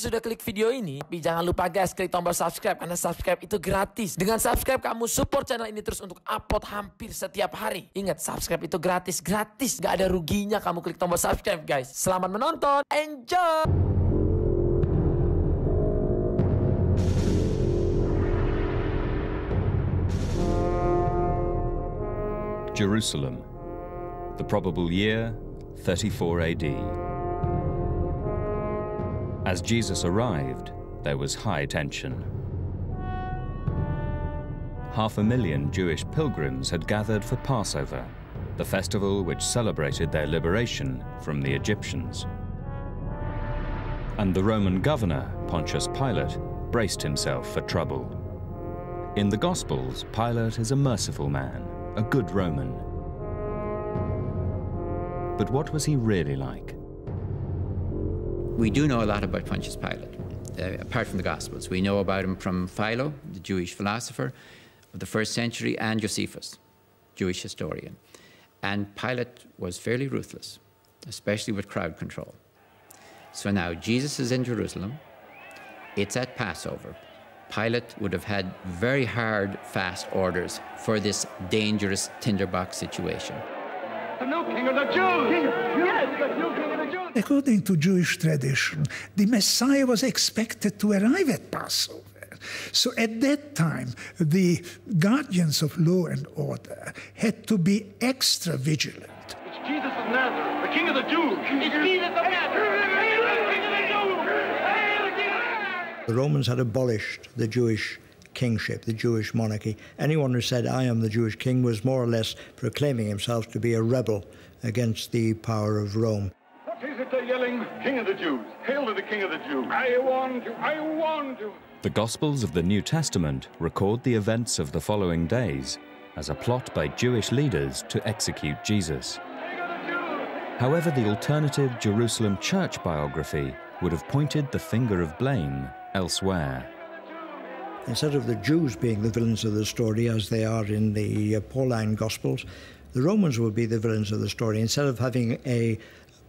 sudah klik video ini, tapi jangan lupa guys, klik tombol subscribe, karena subscribe itu gratis. Dengan subscribe, kamu support channel ini terus untuk upload hampir setiap hari. Ingat, subscribe itu gratis. Gratis, gak ada ruginya kamu klik tombol subscribe guys. Selamat menonton, enjoy! Jerusalem, the probable year 34 AD. As Jesus arrived, there was high tension. 500,000 Jewish pilgrims had gathered for Passover, the festival which celebrated their liberation from the Egyptians. And the Roman governor, Pontius Pilate, braced himself for trouble. In the Gospels, Pilate is a merciful man, a good Roman. But what was he really like? We do know a lot about Pontius Pilate, apart from the Gospels. We know about him from Philo, the Jewish philosopher of the 1st century, and Josephus, Jewish historian. And Pilate was fairly ruthless, especially with crowd control. So now Jesus is in Jerusalem. It's at Passover. Pilate would have had very hard, fast orders for this dangerous tinderbox situation. The new king of the Jews! Yes, the new king of the Jews! According to Jewish tradition, the Messiah was expected to arrive at Passover. So at that time, the guardians of law and order had to be extra vigilant. It's Jesus of Nazareth, the king of the Jews! It's Jesus of Nazareth, the king of the Jews! The Romans had abolished the Jewish kingship, the Jewish monarchy. Anyone who said, I am the Jewish king, was more or less proclaiming himself to be a rebel against the power of Rome. What is it they're yelling? King of the Jews! Hail to the king of the Jews! I warned you! I warned you! The Gospels of the New Testament record the events of the following days as a plot by Jewish leaders to execute Jesus. However, the alternative Jerusalem church biography would have pointed the finger of blame elsewhere. Instead of the Jews being the villains of the story, as they are in the Pauline Gospels, the Romans would be the villains of the story. Instead of having a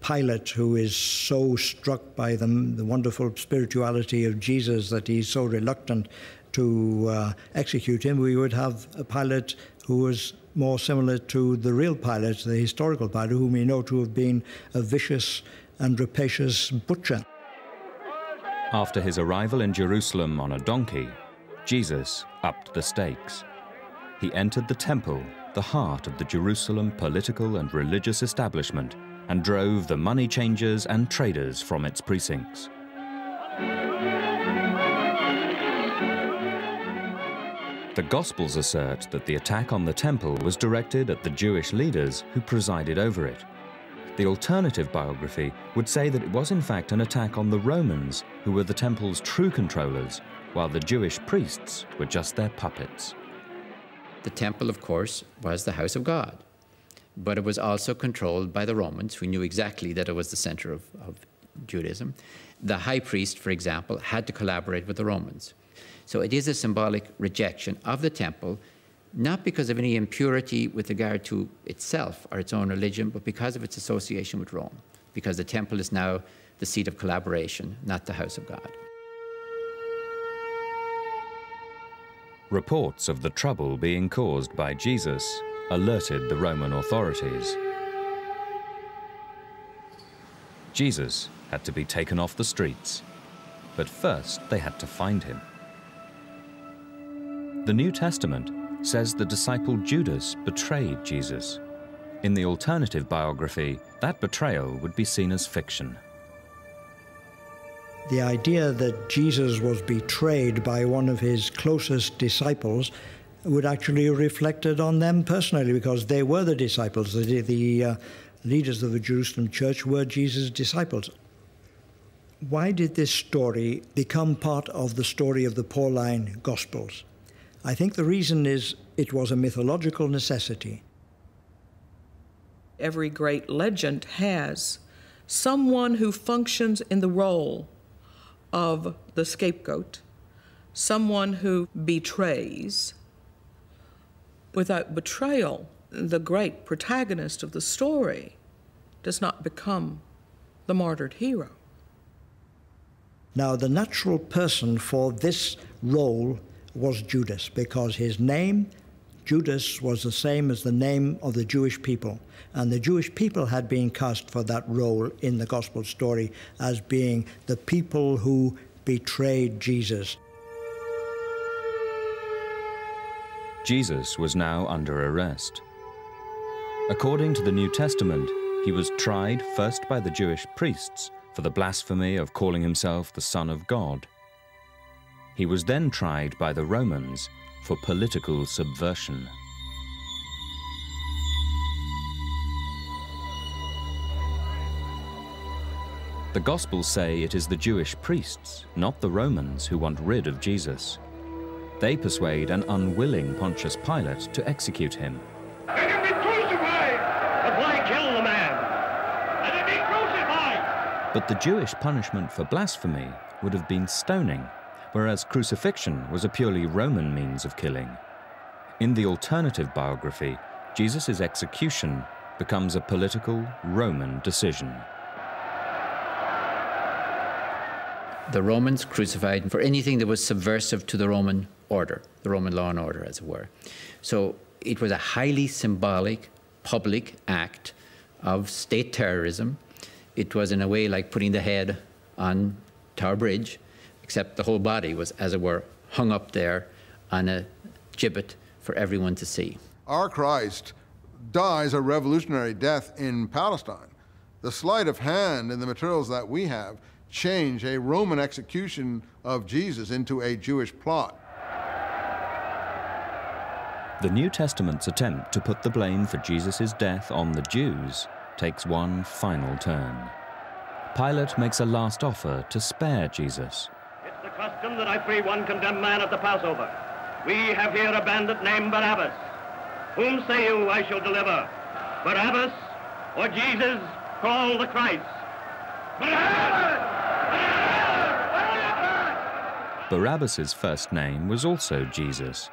Pilate who is so struck by the wonderful spirituality of Jesus that he's so reluctant to execute him, we would have a Pilate who was more similar to the real Pilate, the historical Pilate, whom we know to have been a vicious and rapacious butcher. After his arrival in Jerusalem on a donkey, Jesus upped the stakes. He entered the temple, the heart of the Jerusalem political and religious establishment, and drove the money changers and traders from its precincts. The Gospels assert that the attack on the temple was directed at the Jewish leaders who presided over it. The alternative biography would say that it was in fact an attack on the Romans, who were the temple's true controllers, while the Jewish priests were just their puppets. The temple, of course, was the house of God, but it was also controlled by the Romans, who knew exactly that it was the center of Judaism. The high priest, for example, had to collaborate with the Romans. So it is a symbolic rejection of the temple, not because of any impurity with regard to itself or its own religion, but because of its association with Rome, because the temple is now the seat of collaboration, not the house of God. Reports of the trouble being caused by Jesus alerted the Roman authorities. Jesus had to be taken off the streets, but first they had to find him. The New Testament says the disciple Judas betrayed Jesus. In the alternative biography, that betrayal would be seen as fiction. The idea that Jesus was betrayed by one of his closest disciples would actually reflected on them personally, because they were the disciples. The leaders of the Jerusalem church were Jesus' disciples. Why did this story become part of the story of the Pauline Gospels? I think the reason is it was a mythological necessity. Every great legend has someone who functions in the role of the scapegoat, someone who betrays. Without betrayal, the great protagonist of the story does not become the martyred hero. Now, the natural person for this role was Judas, because his name, Judas, was the same as the name of the Jewish people. And the Jewish people had been cast for that role in the gospel story as being the people who betrayed Jesus. Jesus was now under arrest. According to the New Testament, he was tried first by the Jewish priests for the blasphemy of calling himself the Son of God. He was then tried by the Romans for political subversion. The Gospels say it is the Jewish priests, not the Romans, who want rid of Jesus. They persuade an unwilling Pontius Pilate to execute him. Let him be crucified! But why kill the man? Let him be crucified! But the Jewish punishment for blasphemy would have been stoning, whereas crucifixion was a purely Roman means of killing. In the alternative biography, Jesus' execution becomes a political Roman decision. The Romans crucified for anything that was subversive to the Roman order, the Roman law and order, as it were. So it was a highly symbolic public act of state terrorism. It was in a way like putting the head on Tower Bridge, except the whole body was, as it were, hung up there on a gibbet for everyone to see. Our Christ dies a revolutionary death in Palestine. The sleight of hand in the materials that we have change a Roman execution of Jesus into a Jewish plot. The New Testament's attempt to put the blame for Jesus' death on the Jews takes one final turn. Pilate makes a last offer to spare Jesus. It's the custom that I free one condemned man at the Passover. We have here a bandit named Barabbas. Whom say you I shall deliver? Barabbas or Jesus called the Christ? Barabbas! Barabbas' first name was also Jesus.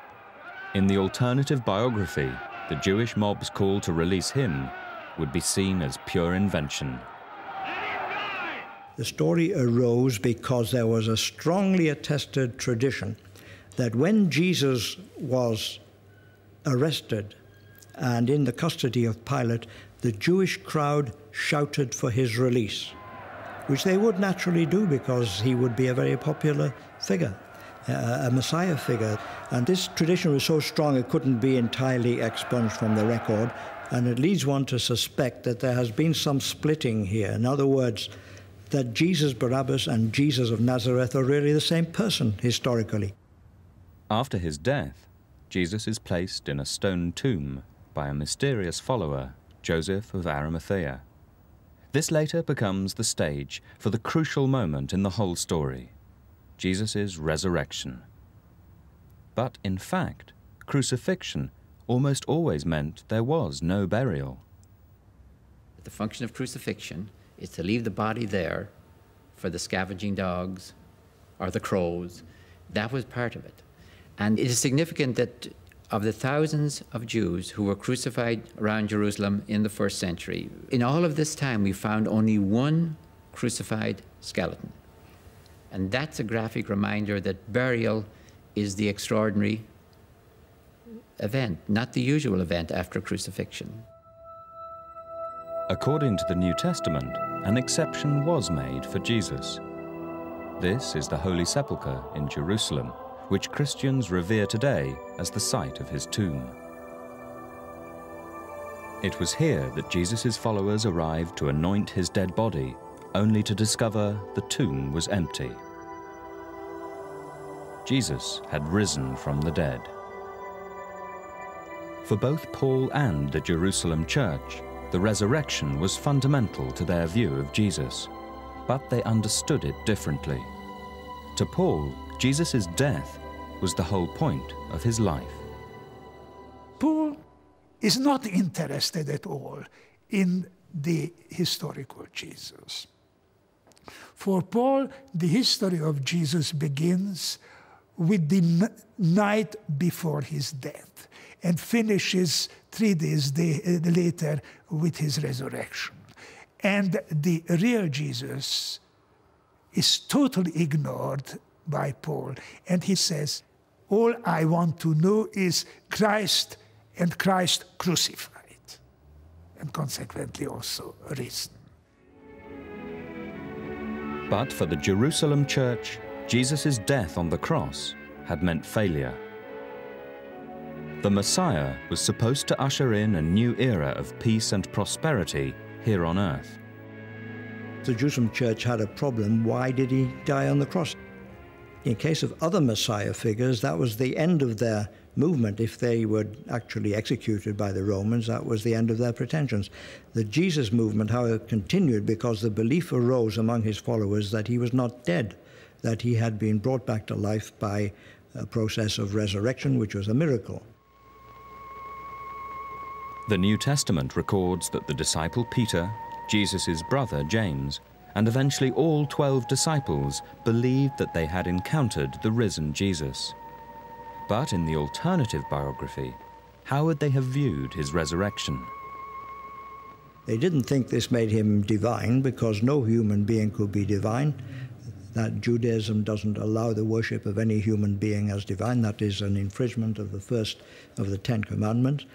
In the alternative biography, the Jewish mob's call to release him would be seen as pure invention. The story arose because there was a strongly attested tradition that when Jesus was arrested and in the custody of Pilate, the Jewish crowd shouted for his release, which they would naturally do because he would be a very popular figure, a Messiah figure. And this tradition was so strong it couldn't be entirely expunged from the record, and it leads one to suspect that there has been some splitting here. In other words, that Jesus Barabbas and Jesus of Nazareth are really the same person historically. After his death, Jesus is placed in a stone tomb by a mysterious follower, Joseph of Arimathea. This later becomes the stage for the crucial moment in the whole story, Jesus' resurrection. But in fact, crucifixion almost always meant there was no burial. The function of crucifixion is to leave the body there for the scavenging dogs or the crows. That was part of it. And it is significant that of the thousands of Jews who were crucified around Jerusalem in the first century, in all of this time we found only one crucified skeleton. And that's a graphic reminder that burial is the extraordinary event, not the usual event after crucifixion. According to the New Testament, an exception was made for Jesus. This is the Holy Sepulchre in Jerusalem, which Christians revere today as the site of his tomb. It was here that Jesus' followers arrived to anoint his dead body, only to discover the tomb was empty. Jesus had risen from the dead. For both Paul and the Jerusalem church, the resurrection was fundamental to their view of Jesus, but they understood it differently. To Paul, Jesus' death was the whole point of his life. Paul is not interested at all in the historical Jesus. For Paul, the history of Jesus begins with the night before his death and finishes 3 days later with his resurrection. And the real Jesus is totally ignored by Paul. And he says, all I want to know is Christ and Christ crucified, and consequently also risen. But for the Jerusalem church, Jesus' death on the cross had meant failure. The Messiah was supposed to usher in a new era of peace and prosperity here on earth. The Jerusalem church had a problem. Why did he die on the cross? In case of other Messiah figures, that was the end of their movement. If they were actually executed by the Romans, that was the end of their pretensions. The Jesus movement, however, continued because the belief arose among his followers that he was not dead, that he had been brought back to life by a process of resurrection, which was a miracle. The New Testament records that the disciple Peter, Jesus' brother James, and eventually all 12 disciples believed that they had encountered the risen Jesus. But in the alternative biography, how would they have viewed his resurrection? They didn't think this made him divine, because no human being could be divine. That Judaism doesn't allow the worship of any human being as divine. That is an infringement of the first of the 10 Commandments.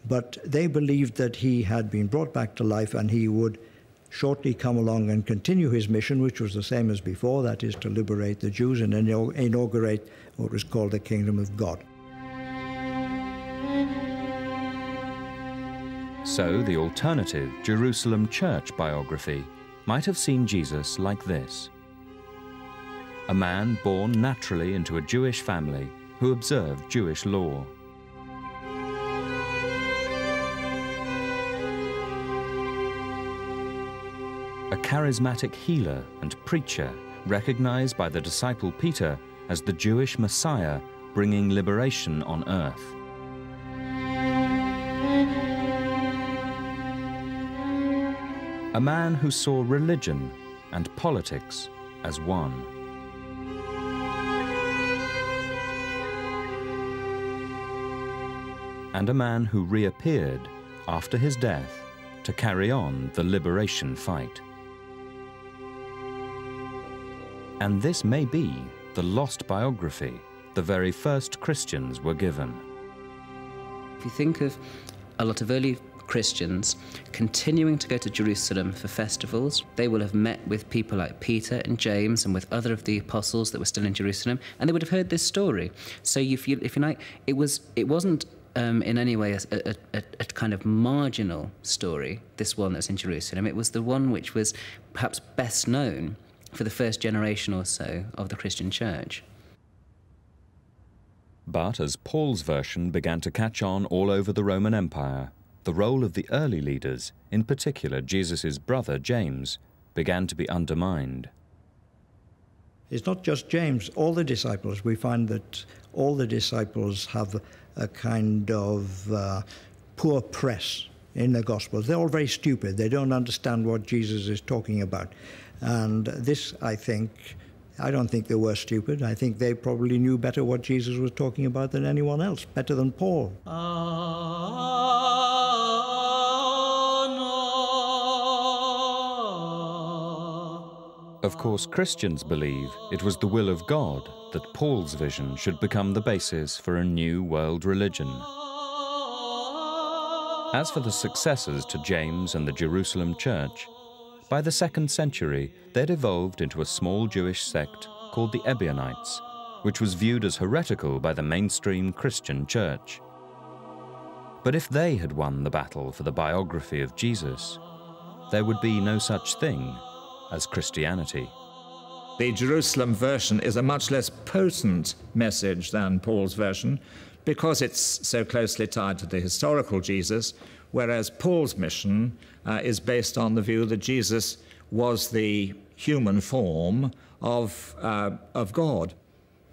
But they believed that he had been brought back to life and he would shortly come along and continue his mission, which was the same as before, that is to liberate the Jews and inaugurate what was called the kingdom of God. So the alternative Jerusalem church biography might have seen Jesus like this: a man born naturally into a Jewish family who observed Jewish law. A charismatic healer and preacher recognized by the disciple Peter as the Jewish Messiah bringing liberation on earth. A man who saw religion and politics as one. And a man who reappeared after his death to carry on the liberation fight. And this may be the lost biography the very first Christians were given. If you think of a lot of early Christians continuing to go to Jerusalem for festivals, they will have met with people like Peter and James and with other of the apostles that were still in Jerusalem, and they would have heard this story. So if you like, it wasn't in any way a kind of marginal story, this one that's in Jerusalem. It was the one which was perhaps best known for the first generation or so of the Christian church. But as Paul's version began to catch on all over the Roman Empire, the role of the early leaders, in particular Jesus' brother James, began to be undermined. It's not just James, all the disciples. We find that all the disciples have a kind of poor press in the Gospels. They're all very stupid. They don't understand what Jesus is talking about. And this, I don't think they were stupid. I think they probably knew better what Jesus was talking about than anyone else, better than Paul. Of course, Christians believe it was the will of God that Paul's vision should become the basis for a new world religion. As for the successors to James and the Jerusalem church, by the 2nd century, they'd evolved into a small Jewish sect called the Ebionites, which was viewed as heretical by the mainstream Christian church. But if they had won the battle for the biography of Jesus, there would be no such thing as Christianity. The Jerusalem version is a much less potent message than Paul's version because it's so closely tied to the historical Jesus, whereas Paul's mission is based on the view that Jesus was the human form of God.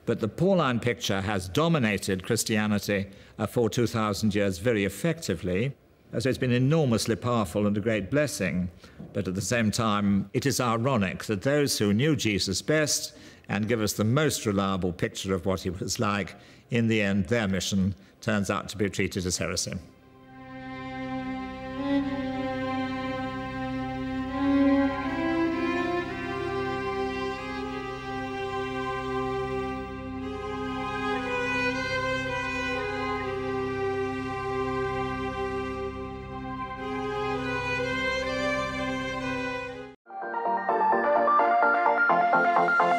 But the Pauline picture has dominated Christianity for 2,000 years very effectively. So it's been enormously powerful and a great blessing. But at the same time, it is ironic that those who knew Jesus best and give us the most reliable picture of what he was like, in the end, their mission turns out to be treated as heresy. Bye.